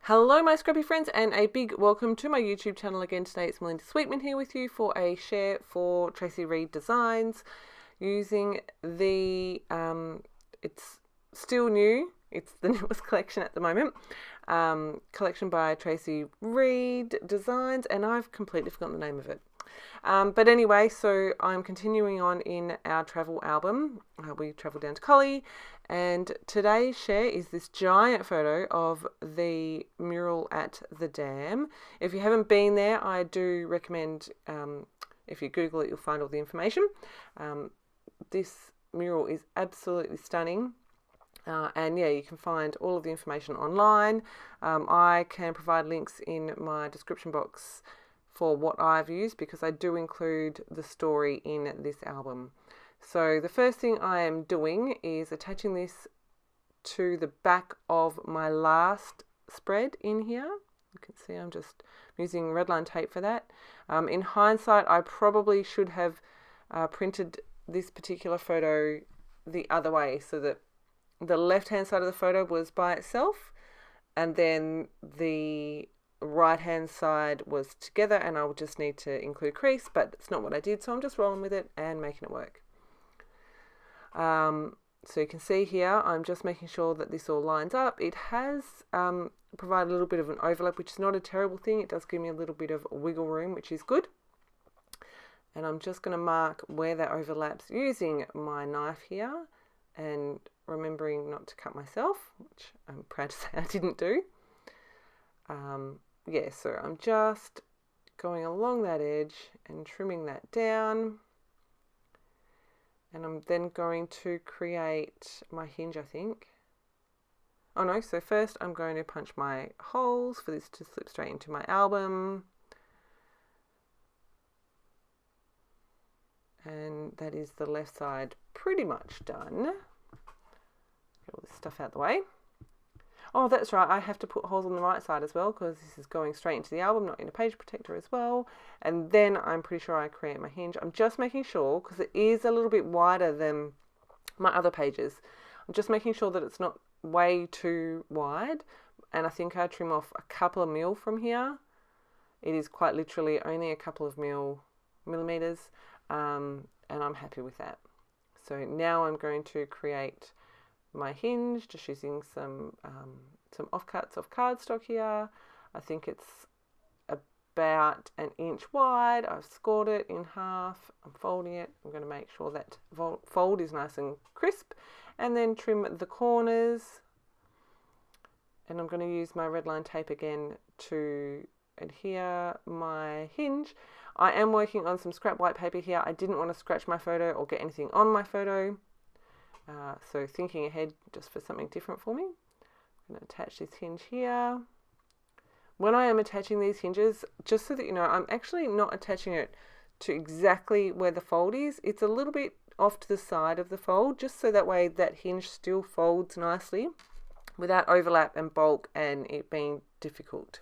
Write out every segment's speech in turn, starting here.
Hello my scrappy friends and a big welcome to my YouTube channel again. Today it's Melinda Sweetman here with you for a share for Traci Reed Designs using the, it's still new, it's the newest collection at the moment, collection by Traci Reed Designs, and I've completely forgotten the name of it. But anyway, so I'm continuing on in our travel album. We travelled down to Collie, and today's share is this giant photo of the mural at the dam. If you haven't been there, I do recommend, if you Google it, you'll find all the information. This mural is absolutely stunning. And yeah, you can find all of the information online. I can provide links in my description box for what I've used, because I do include the story in this album. So the first thing I am doing is attaching this to the back of my last spread in here. You can see I'm just using redline tape for that. In hindsight, I probably should have printed this particular photo the other way, so that the left hand side of the photo was by itself and then the right hand side was together, and I would just need to include crease, but it's not what I did, so I'm just rolling with it and making it work. So you can see here I'm just making sure that this all lines up. It has provided a little bit of an overlap, which is not a terrible thing. It does give me a little bit of wiggle room, which is good. And I'm just going to mark where that overlaps using my knife here, and remembering not to cut myself, which I'm proud to say I didn't do. Yeah, so I'm just going along that edge and trimming that down. And I'm then going to create my hinge, I think. Oh no, so first I'm going to punch my holes for this to slip straight into my album. And that is the left side pretty much done. Get all this stuff out of the way. Oh, that's right, I have to put holes on the right side as well, because this is going straight into the album, not in a page protector as well. And then I'm pretty sure I create my hinge. I'm just making sure, because it is a little bit wider than my other pages, I'm just making sure that it's not way too wide. And I think I trim off a couple of mil from here. It is quite literally only a couple of millimeters, and I'm happy with that. So now I'm going to create my hinge, just using some offcuts of cardstock here. I think it's about an inch wide. I've scored it in half. I'm folding it. I'm going to make sure that fold is nice and crisp, and then trim the corners. And I'm going to use my redline tape again to adhere my hinge. I am working on some scrap white paper here. I didn't want to scratch my photo or get anything on my photo. So thinking ahead just for something different for me. I'm going to attach this hinge here. When I am attaching these hinges, just so that you know, I'm actually not attaching it to exactly where the fold is. It's a little bit off to the side of the fold, just so that way that hinge still folds nicely without overlap and bulk and it being difficult.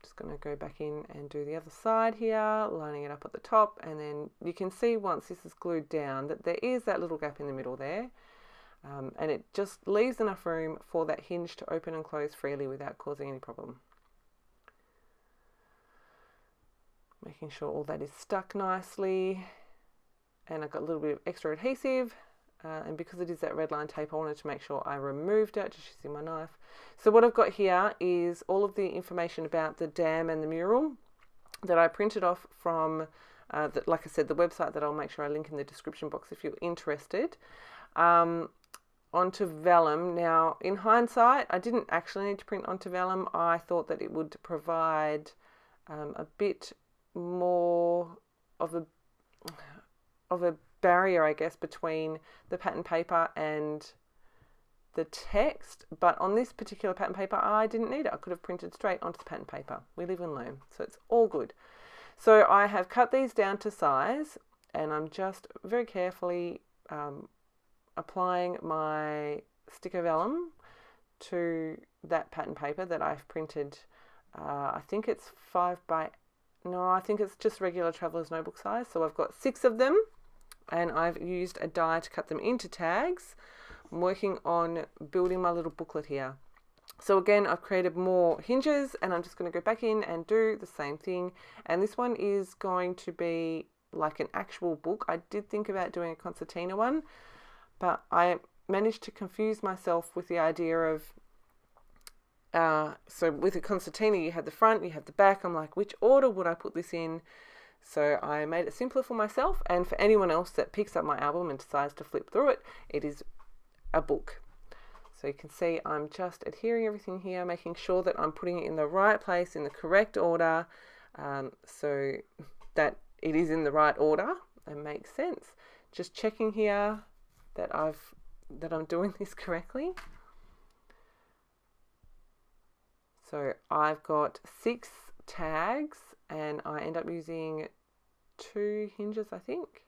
Just going to go back in and do the other side here, lining it up at the top, and then you can see once this is glued down that there is that little gap in the middle there, and it just leaves enough room for that hinge to open and close freely without causing any problem. Making sure all that is stuck nicely, and I've got a little bit of extra adhesive. And because it is that redline tape, I wanted to make sure I removed it, just using my knife. So what I've got here is all of the information about the dam and the mural that I printed off from, like I said, the website that I'll make sure I link in the description box if you're interested, onto vellum. Now, in hindsight, I didn't actually need to print onto vellum. I thought that it would provide a bit more of a barrier, I guess, between the pattern paper and the text, but on this particular pattern paper I didn't need it. I could have printed straight onto the pattern paper. We live and learn, so it's all good. So I have cut these down to size, and I'm just very carefully applying my sticker vellum to that pattern paper that I've printed. I think it's I think it's just regular Traveller's Notebook size, so I've got 6 of them. And I've used a die to cut them into tags. I'm working on building my little booklet here. So again, I've created more hinges and I'm just going to go back in and do the same thing. And this one is going to be like an actual book. I did think about doing a concertina one, but I managed to confuse myself with the idea of, so with a concertina, you have the front, you have the back. I'm like, which order would I put this in? So I made it simpler for myself, and for anyone else that picks up my album and decides to flip through it, it is a book. So you can see I'm just adhering everything here, making sure that I'm putting it in the right place, in the correct order, so that it is in the right order and makes sense. Just checking here that I'm doing this correctly. So I've got 6 tags and I end up using 2 hinges, I think.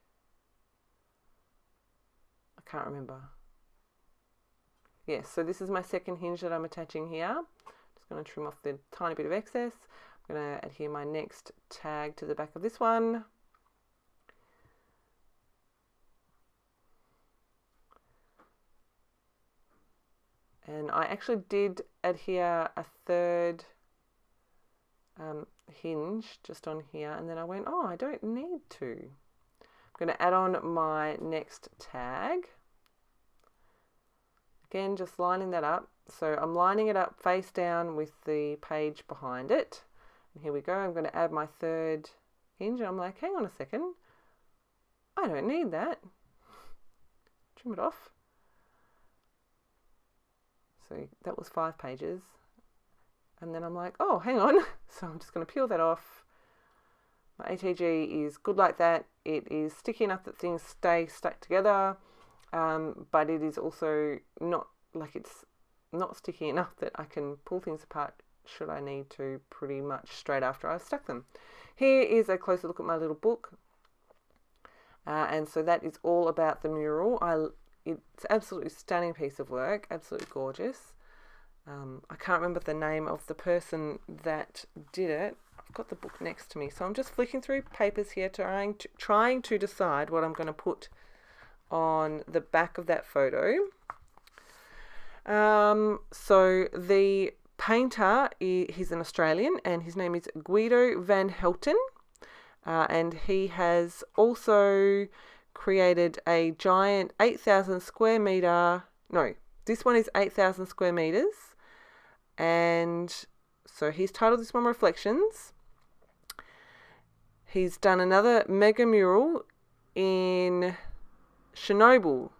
I can't remember. Yes, so this is my second hinge that I'm attaching here. Just going to trim off the tiny bit of excess. I'm going to adhere my next tag to the back of this one. And I actually did adhere a third hinge just on here, and then I went, oh, I don't need to. I'm going to add on my next tag. Again, just lining that up. So I'm lining it up face down with the page behind it. And here we go. I'm going to add my third hinge, and I'm like, hang on a second. I don't need that. Trim it off. So that was 5 pages. And then I'm like, oh, hang on. So I'm just going to peel that off. My ATG is good like that. It is sticky enough that things stay stuck together. But it is also not like it's not sticky enough that I can pull things apart should I need to pretty much straight after I've stuck them. Here is a closer look at my little book. And so that is all about the mural. It's absolutely stunning piece of work, absolutely gorgeous. I can't remember the name of the person that did it. I've got the book next to me, so I'm just flicking through papers here, trying to decide what I'm going to put on the back of that photo. So the painter, he's an Australian, and his name is Guido van Helten, and he has also created a giant 8,000 square meter, no, this one is 8,000 square meters, and so he's titled this one Reflections. He's done another mega mural in Chernobyl.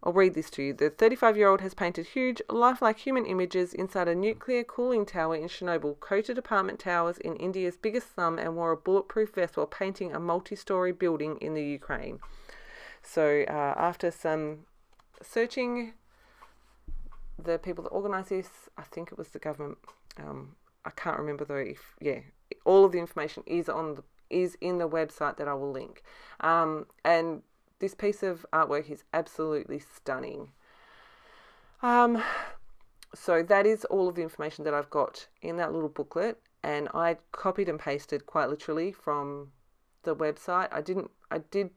I'll read this to you. The 35-year-old has painted huge, lifelike human images inside a nuclear cooling tower in Chernobyl, coated apartment towers in India's biggest slum, and wore a bulletproof vest while painting a multi-story building in the Ukraine. So after some searching, the people that organised this, I think it was the government. I can't remember though. All of the information is in the website that I will link. And this piece of artwork is absolutely stunning. So that is all of the information that I've got in that little booklet, and I copied and pasted quite literally from the website. I did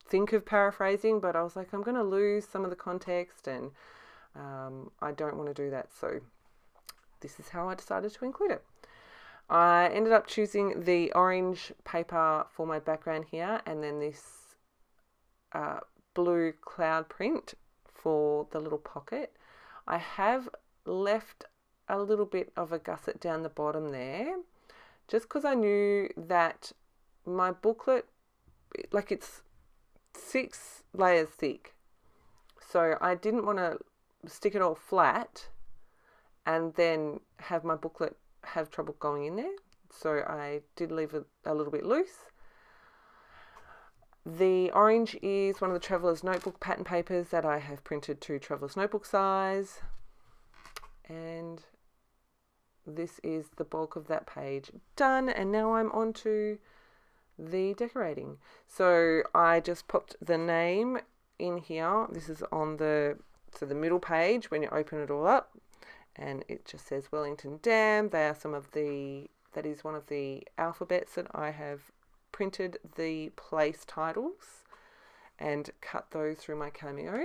think of paraphrasing, but I was like, I'm going to lose some of the context, and I don't want to do that. So this is how I decided to include it. I ended up choosing the orange paper for my background here, and then this blue cloud print for the little pocket. I have left a little bit of a gusset down the bottom there, just because I knew that my booklet, like, it's 6 layers thick, so I didn't want to stick it all flat and then have my booklet have trouble going in there, so I did leave it a little bit loose. The orange is one of the Traveller's Notebook pattern papers that I have printed to Traveller's Notebook size, and this is the bulk of that page done. And now I'm on to the decorating. So I just popped the name in here. This is on the middle page when you open it all up, and it just says Wellington Dam. That is one of the alphabets that I have printed the place titles and cut those through my Cameo.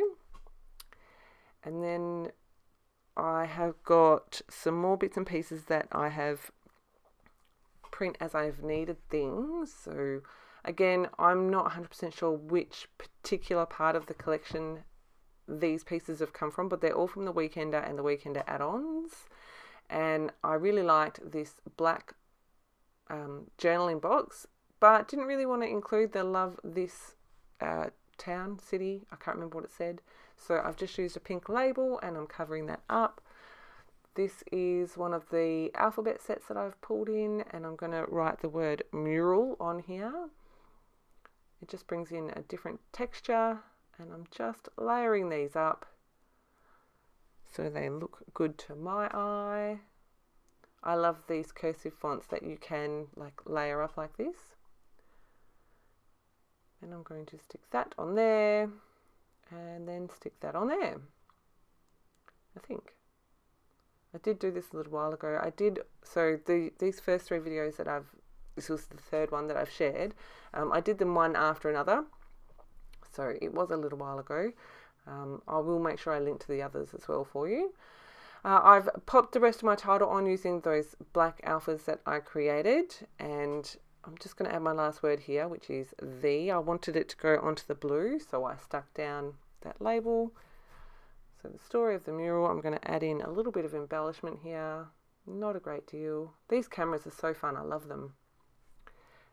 And then I have got some more bits and pieces that I have print as I've needed things. So again, I'm not 100% sure which particular part of the collection these pieces have come from, but they're all from the Weekender and the Weekender add-ons. And I really liked this black journaling box, but didn't really want to include the love this town, city, I can't remember what it said. So I've just used a pink label and I'm covering that up. This is one of the alphabet sets that I've pulled in, and I'm going to write the word mural on here. It just brings in a different texture, and I'm just layering these up so they look good to my eye. I love these cursive fonts that you can like layer up like this. And I'm going to stick that on there and then stick that on there. I think I did do this a little while ago. So these first 3 videos that this was the 3rd one that I've shared. I did them one after another. So it was a little while ago. I will make sure I link to the others as well for you. I've popped the rest of my title on using those black alphas that I created, and I'm just going to add my last word here, which is the. I wanted it to go onto the blue, so I stuck down that label. So the story of the mural, I'm going to add in a little bit of embellishment here. Not a great deal. These cameras are so fun, I love them.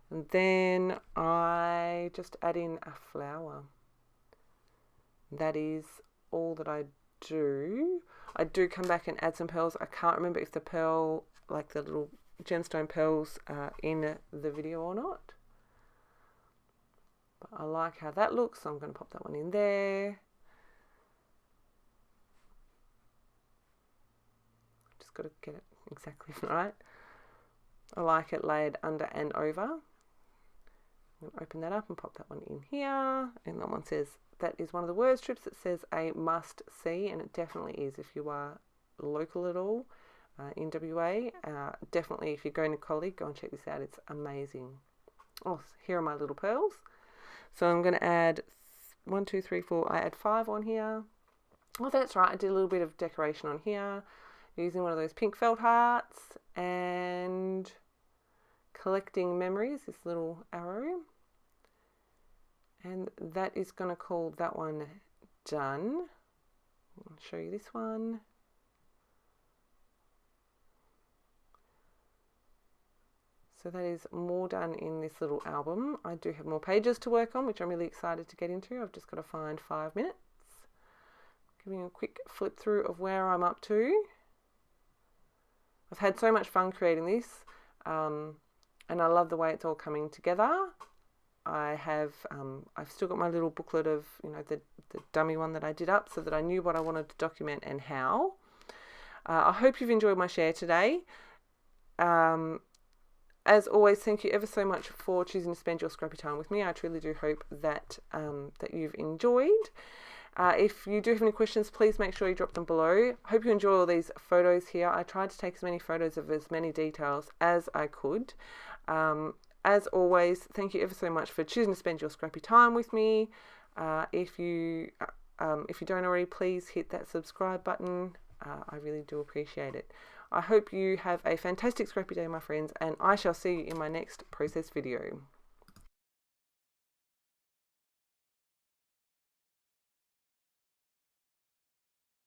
And then I just add in a flower. That is all that I do. I do come back and add some pearls. I can't remember if the pearl, like the little gemstone pearls, are in the video or not. But I like how that looks, so I'm going to pop that one in there. Just got to get it exactly right. I like it laid under and over. I'm going to open that up and pop that one in here. And that one says, that is one of the word strips that says a must see, and it definitely is if you are local at all in WA. Definitely if you're going to Collie, go and check this out. It's amazing. Oh, here are my little pearls. So I'm going to add 1, 2, 3, 4. I add 5 on here. Oh, that's right. I did a little bit of decoration on here using one of those pink felt hearts and collecting memories, this little arrow. And that is going to call that one done. I'll show you this one. So that is more done in this little album. I do have more pages to work on, which I'm really excited to get into. I've just got to find 5 minutes. Giving a quick flip through of where I'm up to. I've had so much fun creating this, and I love the way it's all coming together. I've still got my little booklet of, the dummy one that I did up so that I knew what I wanted to document and how. I hope you've enjoyed my share today. As always, thank you ever so much for choosing to spend your scrappy time with me. I truly do hope that that you've enjoyed. If you do have any questions, please make sure you drop them below. I hope you enjoy all these photos here. I tried to take as many photos of as many details as I could. As always, thank you ever so much for choosing to spend your scrappy time with me. If you don't already, please hit that subscribe button. I really do appreciate it. I hope you have a fantastic scrappy day, my friends, and I shall see you in my next process video.